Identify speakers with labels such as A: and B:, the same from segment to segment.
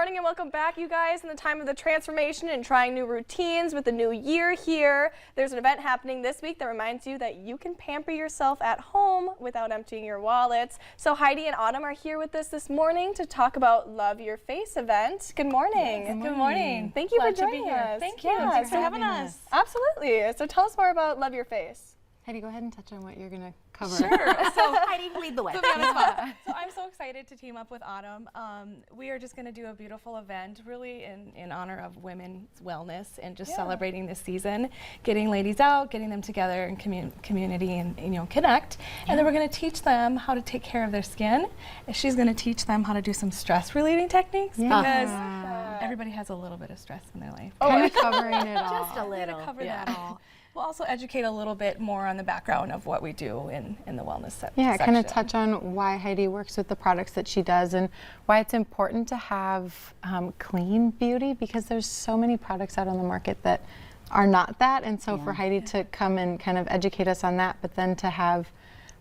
A: morning and welcome back, you guys. In the time of the transformation and trying new routines with the new year here, there's an event happening this week that reminds you that you can pamper yourself at home without emptying your wallets. So Heidi and Autumn are here with us this morning to talk about Love Your Face event. Good morning.
B: Yes, good morning.
A: Thank you
B: Glad
A: for joining us.
B: Thank you. Thanks for having us.
A: Absolutely. So tell us more about Love Your Face.
C: Heidi, go ahead and touch on what you're going to cover.
B: Sure.
D: So Heidi, lead the way.
B: So I'm so excited to team up with Autumn. We are just going to do a beautiful event really in honor of women's wellness and just celebrating this season, getting ladies out, getting them together in community and connect. And then we're going to teach them how to take care of their skin. And she's going to teach them how to do some stress relieving techniques because everybody has a little bit of stress in their life.
C: Kind of covering it all.
D: Just a little.
B: Cover that all. We'll also educate a little bit more on the background of what we do in the wellness section.
C: Kind of touch on why Heidi works with the products that she does and why it's important to have clean beauty, because there's so many products out on the market that are not that. And so for Heidi to come and kind of educate us on that, but then to have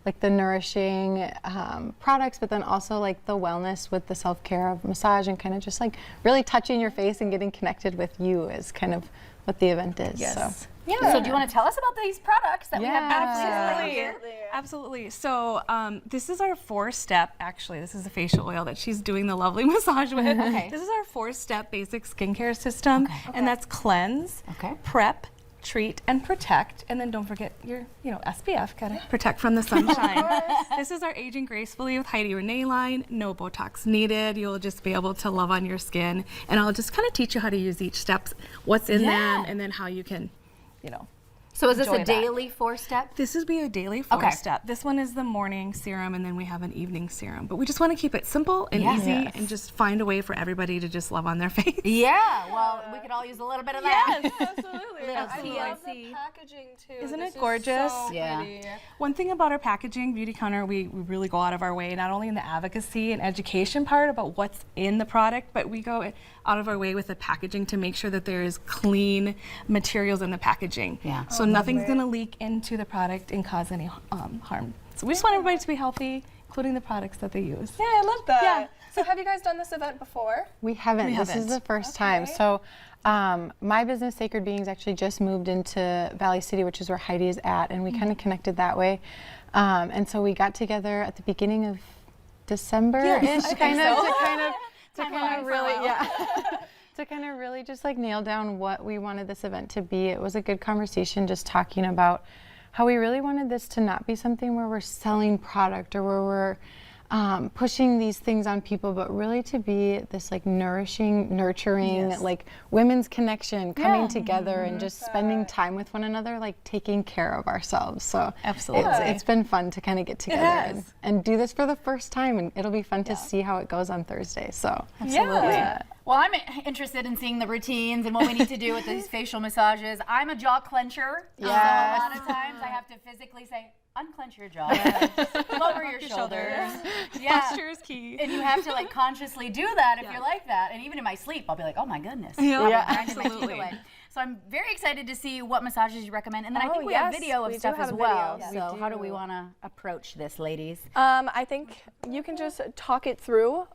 C: like the nourishing products, but then also like the wellness with the self-care of massage and kind of just like really touching your face and getting connected with you is kind of what the event is.
B: Yes.
C: So.
D: Yeah. So do you want to tell us about these products that we have?
B: Absolutely. So this is our 4-step, actually, this is a facial oil that she's doing the lovely massage with. This is our 4-step basic skincare system, and that's cleanse, prep, treat, and protect. And then don't forget your, SPF, gotta protect from the sunshine. This is our Aging Gracefully with Heidi Renee line. No Botox needed. You'll just be able to love on your skin. And I'll just kind of teach you how to use each step, what's in them, and then how you can,
D: So is this a
B: enjoy that.
D: daily 4-step?
B: This would be a daily 4-step. This one is the morning serum, and then we have an evening serum. But we just want to keep it simple and easy and just find a way for everybody to just love on their face.
D: Yeah, well, we could all use a little bit of that.
A: Yes, absolutely.
D: Little
A: I love the
D: TLC.
A: packaging too.
B: Isn't
A: This
B: it gorgeous?
A: So
D: Yeah.
A: pretty.
B: One thing about our packaging, Beauty Counter, we really go out of our way, not only in the advocacy and education part about what's in the product, but we go out of our way with the packaging to make sure that there is clean materials in the packaging.
D: Yeah.
B: So nothing's going to leak into the product and cause any harm. So we just want everybody to be healthy, including the products that they use.
A: Yeah, I love that.
B: Yeah.
A: So have you guys done this event before?
C: We haven't. This is the first time. So my business, Sacred Beings, actually just moved into Valley City, which is where Heidi is at, and we kind of connected that way. And so we got together at the beginning of December-ish, to kind of really just like nail down what we wanted this event to be. It was a good conversation, just talking about how we really wanted this to not be something where we're selling product or where we're pushing these things on people, but really to be this like nourishing, nurturing, like women's connection, coming together and just spending time with one another, like taking care of ourselves. So
B: absolutely,
C: it's been fun to kind of get together and do this for the first time, and it'll be fun to see how it goes on Thursday. So
B: absolutely.
D: Well, I'm interested in seeing the routines and what we need to do with these facial massages. I'm a jaw clencher. So a lot of times I have to physically say, unclench your jaw, lower your shoulders.
B: Posture is key.
D: And you have to like consciously do that if you're like that. And even in my sleep, I'll be like, oh my goodness.
B: Absolutely.
D: So I'm very excited to see what massages you recommend. And then I think we have video of stuff as well. So how do we want to approach this, ladies?
A: I think you can just talk it through.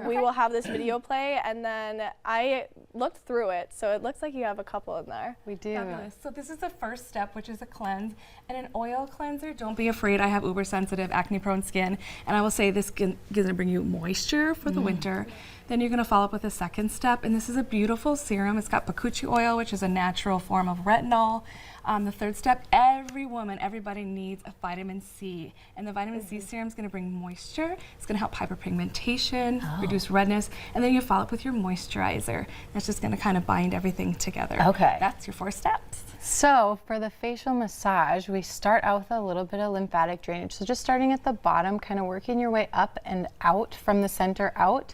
A: We will have this video play, and then I looked through it, so it looks like you have a couple in there.
C: We do.
B: Fabulous. So this is the first step, which is a cleanse and an oil cleanser. Don't be afraid. I have uber sensitive, acne prone skin, and I will say this is going to bring you moisture for the winter. Then you're going to follow up with a second step, and this is a beautiful serum. It's got pacuchi oil, which is a natural form of retinol. The third step, everybody needs a vitamin C, and the vitamin C serum is going to bring moisture. It's going to help hyperpigmentation, reduce redness, and then you follow up with your moisturizer. That's just going to kind of bind everything together.
D: Okay.
B: That's your 4 steps.
C: So for the facial massage, we start out with a little bit of lymphatic drainage. So just starting at the bottom, kind of working your way up and out from the center out.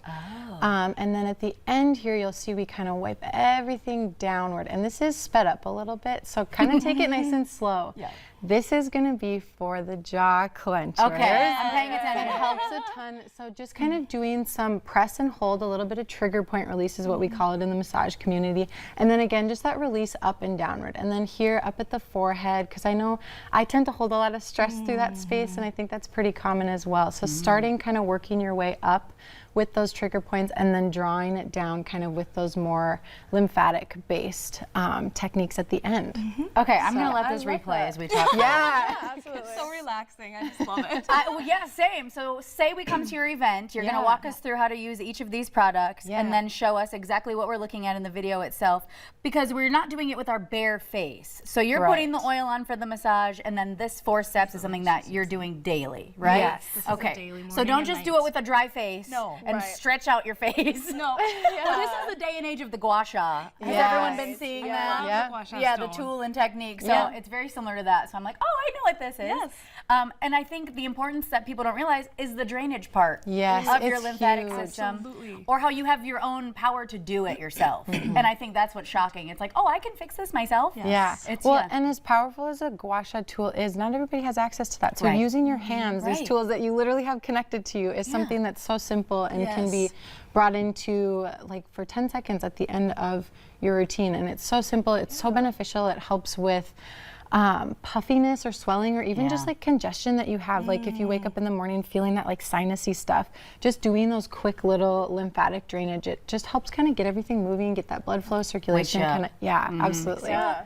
C: And then at the end here, you'll see we kind of wipe everything downward. And this is sped up a little bit, so kind of take it nice and slow. This is going to be for the jaw clenchers.
D: Okay, I'm paying
C: It
D: attention.
C: helps a ton. So just kind of doing some press and hold, a little bit of trigger point release is what we call it in the massage community. And then again, just that release up and downward. And then here up at the forehead, because I know I tend to hold a lot of stress through that space, and I think that's pretty common as well. So starting kind of working your way up with those trigger points and then drawing it down kind of with those more lymphatic based techniques at the end.
D: Okay, I'm gonna let
A: I
D: this
A: love
D: replay
A: that.
D: as we talk.
C: Yeah.
A: Absolutely.
B: So relaxing. I just love it.
D: Well, yeah, same. So say we come to your event, you're gonna walk us through how to use each of these products and then show us exactly what we're looking at in the video itself, because we're not doing it with our bare face. So you're putting the oil on for the massage, and then this 4 steps is something that you're doing daily, right?
C: Yes.
B: This is a
D: Okay.
B: daily,
D: So
B: morning
D: don't
B: and
D: just
B: night.
D: do it with a dry face
B: No.
D: and
A: Right.
D: stretch out your face.
B: No.
D: Well, this is the day and age of the gua sha. Has
C: Yes.
D: everyone been seeing that?
C: Yeah.
B: Gua sha
D: Yeah, the
B: stone.
D: tool and technique. So
C: Yeah.
D: it's very similar to that. So I'm like, oh, I know what this is.
B: Yes.
D: And I think the importance that people don't realize is the drainage part
C: Yes,
D: of your
C: it's
D: lymphatic
C: huge.
D: system,
B: Absolutely.
D: or how you have your own power to do it yourself. And I think that's what's shocking. It's like, oh, I can fix this myself.
C: Yeah.
D: It's
C: Well, and as powerful as a gua sha tool is, not everybody has access to that. So
D: Right.
C: using your hands,
D: Right.
C: these tools that you literally have connected to you, is something that's so simple and can be brought into like for 10 seconds at the end of your routine. And it's so simple, it's so beneficial. It helps with puffiness or swelling, or even just like congestion that you have. Like if you wake up in the morning feeling that like sinusy stuff, just doing those quick little lymphatic drainage, it just helps kind of get everything moving, get that blood flow, circulation
D: up.
C: kind of, absolutely.
A: Yeah.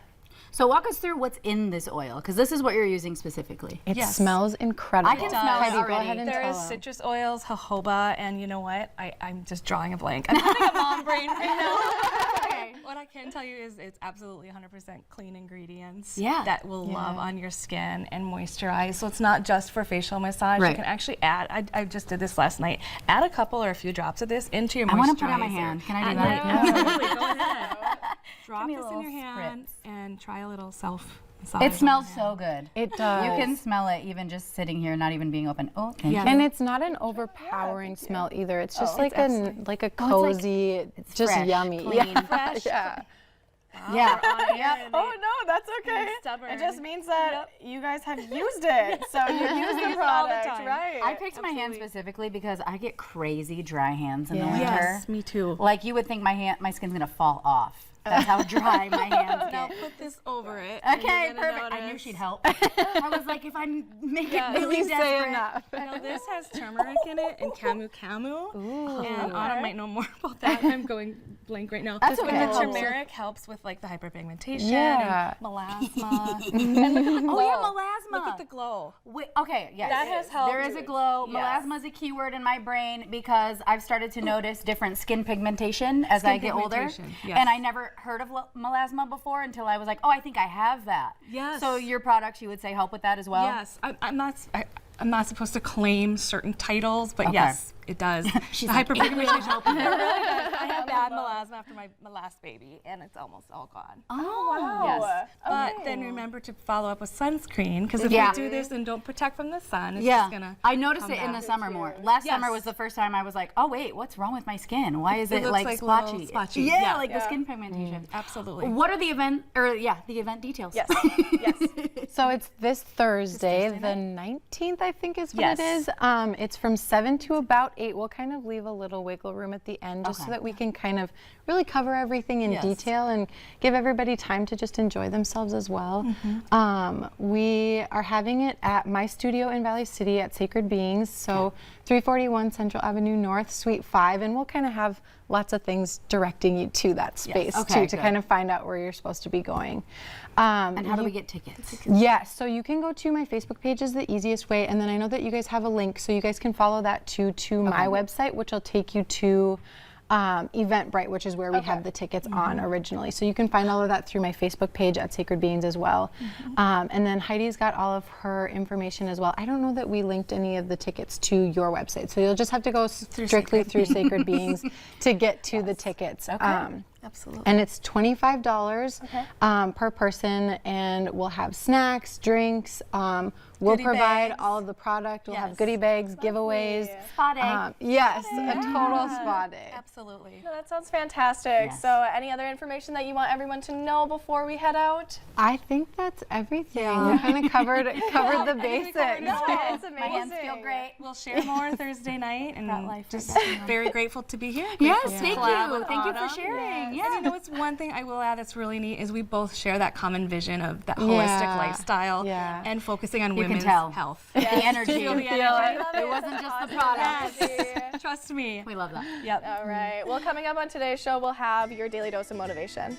D: So walk us through what's in this oil, because this is what you're using specifically.
C: It
B: Yes.
C: smells incredible.
D: I can smell it
C: Heidi, go
D: already.
C: ahead and
B: There's
C: tell 'em.
B: citrus oils, jojoba, and you know what? I'm just drawing a blank. I'm having a mom brain right now. Okay. What I can tell you is it's absolutely 100% clean ingredients that will love on your skin and moisturize. So it's not just for facial massage.
D: Right.
B: You can actually add, I just did this last night, add a couple or a few drops of this into your moisturizer.
D: I want to put it on my hand. Can I do that?
B: Absolutely, go ahead. Drop
D: me a
B: this in
D: little
B: your hand and try a little self-massage.
D: It smells so good.
C: It does.
D: You can smell it even just sitting here, not even being open. Oh, thank you.
C: And it's not an overpowering smell either. It's just like a cozy, it's just
D: fresh,
C: yummy.
D: clean.
B: Fresh.
C: Yeah.
D: Yeah. Yep.
A: Oh no, that's okay.
B: Stubborn.
A: It just means that you guys have used it, so you use the product,
B: time.
A: right?
D: I picked my hand specifically because I get crazy dry hands in the
C: Yeah.
D: winter.
B: Yes, me too.
D: Like you would think my skin's gonna fall off. That's how dry my hands
B: Now
D: get.
B: put this over it.
D: Okay,
B: and you're gonna
D: perfect. I knew
B: notice-
D: she'd help. I was like, if I make it really
C: You say
D: desperate.
C: enough.
B: Now this has turmeric in it and camu. And Autumn might know more about that. I'm going blank right now.
D: That's
B: But
D: okay.
B: the turmeric helps with like the hyperpigmentation
C: Yeah.
B: and melasma.
D: Oh yeah, melasma.
B: Look at the glow.
D: Wait, okay, yes.
B: That has helped.
D: There is a glow.
B: Yes.
D: Melasma is a keyword in my brain because I've started to notice different skin pigmentation as I get older.
B: pigmentation, yes.
D: And I never heard of melasma before until I was like, oh, I think I have that.
B: Yes.
D: So your products, you would say, help with that as well?
B: Yes, I'm not supposed to claim certain titles, but yes, it does.
D: She's
B: the
D: like,
B: hyperpigmentation helps. It really does. I had bad melasma after my last baby, and it's almost all gone.
D: Oh,
B: Yes. But then remember to follow up with sunscreen, because if
D: Yeah.
B: you do this and don't protect from the sun, it's
D: Yeah,
B: just gonna.
D: I noticed
B: come
D: it in the
B: back.
D: summer more. Last
B: Yes.
D: summer was the first time I was like, oh wait, what's wrong with my skin? Why is it
B: looks
D: like
B: like
D: splotchy?
B: little splotchy.
D: Yeah,
B: Yeah.
D: like the skin pigmentation.
B: Absolutely.
D: What are the event details?
A: Yes. Yes.
C: So it's this Thursday, the 19th, I think is what
B: Yes.
C: it is. It's from 7 to about 8. We'll kind of leave a little wiggle room at the end just so
D: Okay.
C: that we can kind of really cover everything in detail and give everybody time to just enjoy themselves as well. We are having it at my studio in Valley City at Sacred Beings, so 341 Central Avenue North, Suite 5, and we'll kind of have lots of things directing you to that space
D: Okay,
C: too, to
D: good.
C: kind of find out where you're supposed to be going.
D: And how do we get tickets?
C: Yes, so you can go to my Facebook page is the easiest way, and then I know that you guys have a link, so you guys can follow that to my website, which will take you to Eventbrite, which is where we have the tickets on originally. So you can find all of that through my Facebook page at Sacred Beings as well. And then Heidi's got all of her information as well. I don't know that we linked any of the tickets to your website, so you'll just have to go strictly through Sacred Beings to get to the tickets.
A: Absolutely.
C: And it's $25 per person, and we'll have snacks, drinks. We'll
A: Goodie
C: provide
A: bags.
C: all of the product. We'll have
A: Yes.
C: goodie bags, giveaways.
D: Spa day.
C: Yes, a total spa day.
B: Absolutely.
A: No, that sounds fantastic.
D: Yes.
A: So any other information that you want everyone to know before we head out?
C: I think that's everything. We kind of covered the basics.
A: No, it's amazing.
D: My hands feel great.
B: We'll share more Thursday night, and
D: life
B: just very grateful to be here.
D: Yes,
B: Grateful to
D: thank
B: collab
D: you.
B: with
D: Thank you for
B: Autumn.
D: sharing.
B: And
D: Yeah.
B: you know, it's one thing I will add that's really neat is we both share that common vision of that holistic
C: Yeah.
B: lifestyle
C: Yeah.
B: and focusing on
D: You can
B: women's
D: tell.
B: health.
D: The energy.
B: Feel the
C: Feel
B: energy.
C: it.
D: It wasn't just the product.
B: Trust me.
D: We love that.
B: Yep.
A: All right. Well, coming up on today's show, we'll have your daily dose of motivation.